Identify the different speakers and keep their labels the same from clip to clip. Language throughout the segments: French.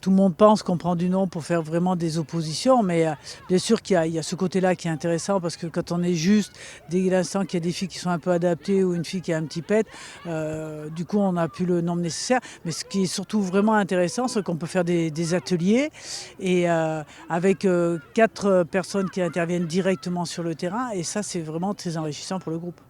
Speaker 1: Tout le monde pense qu'on prend du nom pour faire vraiment des oppositions, mais bien sûr qu'il y a ce côté-là qui est intéressant parce que quand on est juste, dès l'instant qu'il y a des filles qui sont un peu adaptées ou une fille qui a un petit pet, du coup on n'a plus le nombre nécessaire. Mais ce qui est surtout vraiment intéressant, c'est qu'on peut faire des ateliers et avec 4 personnes qui interviennent directement sur le terrain et ça c'est vraiment très enrichissant pour le groupe.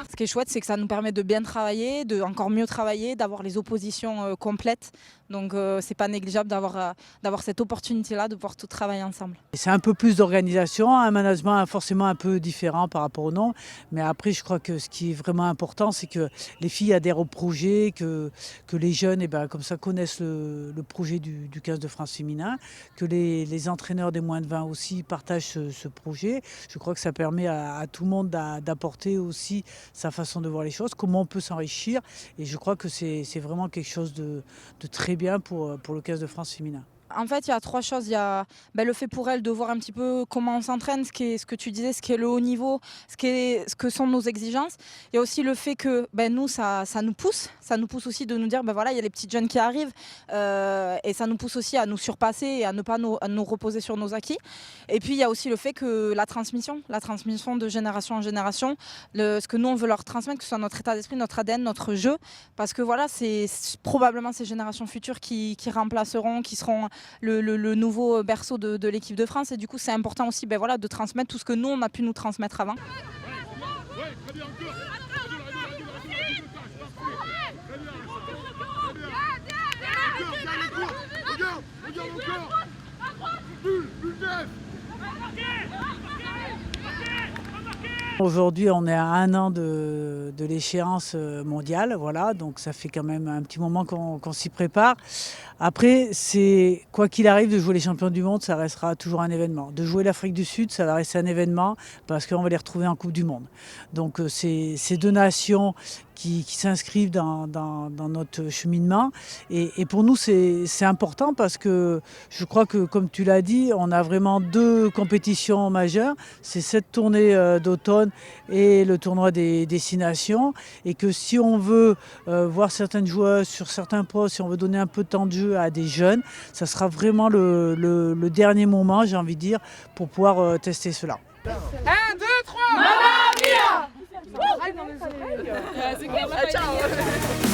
Speaker 2: Ce qui est chouette, c'est que ça nous permet de bien travailler, de encore mieux travailler, d'avoir les oppositions complètes. Donc c'est pas négligeable d'avoir cette opportunité-là de pouvoir tout travailler ensemble.
Speaker 1: C'est un peu plus d'organisation, un management forcément un peu différent par rapport au nom. Mais après, je crois que ce qui est vraiment important, c'est que les filles adhèrent au projet, que les jeunes, comme ça, connaissent le projet du 15 de France féminin, que les entraîneurs des moins de 20 aussi partagent ce projet. Je crois que ça permet à tout le monde d'apporter aussi sa façon de voir les choses, comment on peut s'enrichir. Et je crois que c'est vraiment quelque chose de très bien pour le 15 de France féminin.
Speaker 2: En fait, il y a 3 choses. Il y a le fait pour elles de voir un petit peu comment on s'entraîne, ce que tu disais, ce qu'est le haut niveau, ce que sont nos exigences. Il y a aussi le fait que nous, ça nous pousse. Ça nous pousse aussi de nous dire, voilà, il y a les petites jeunes qui arrivent. Et ça nous pousse aussi à nous surpasser et à ne pas nous reposer sur nos acquis. Et puis, il y a aussi le fait que la transmission de génération en génération, ce que nous, on veut leur transmettre, que ce soit notre état d'esprit, notre ADN, notre jeu. Parce que voilà, c'est probablement ces générations futures qui remplaceront, qui seront le nouveau berceau de l'équipe de France et du coup c'est important aussi de transmettre tout ce que nous on a pu nous transmettre avant.
Speaker 1: Aujourd'hui, on est à 1 an de l'échéance mondiale, voilà, donc ça fait quand même un petit moment qu'on s'y prépare. Après, c'est quoi qu'il arrive, de jouer les champions du monde, ça restera toujours un événement. De jouer l'Afrique du Sud, ça va rester un événement parce qu'on va les retrouver en Coupe du Monde. Donc c'est ces 2 nations qui s'inscrivent dans notre cheminement. Et pour nous, c'est important parce que je crois que, comme tu l'as dit, on a vraiment 2 compétitions majeures. C'est cette tournée d'automne et le tournoi des destinations. Et que si on veut voir certaines joueuses sur certains postes, si on veut donner un peu de temps de jeu à des jeunes, ça sera vraiment le dernier moment, j'ai envie de dire, pour pouvoir tester cela.
Speaker 3: 1, 2, 3 Mamma mia! C'est clair, ciao.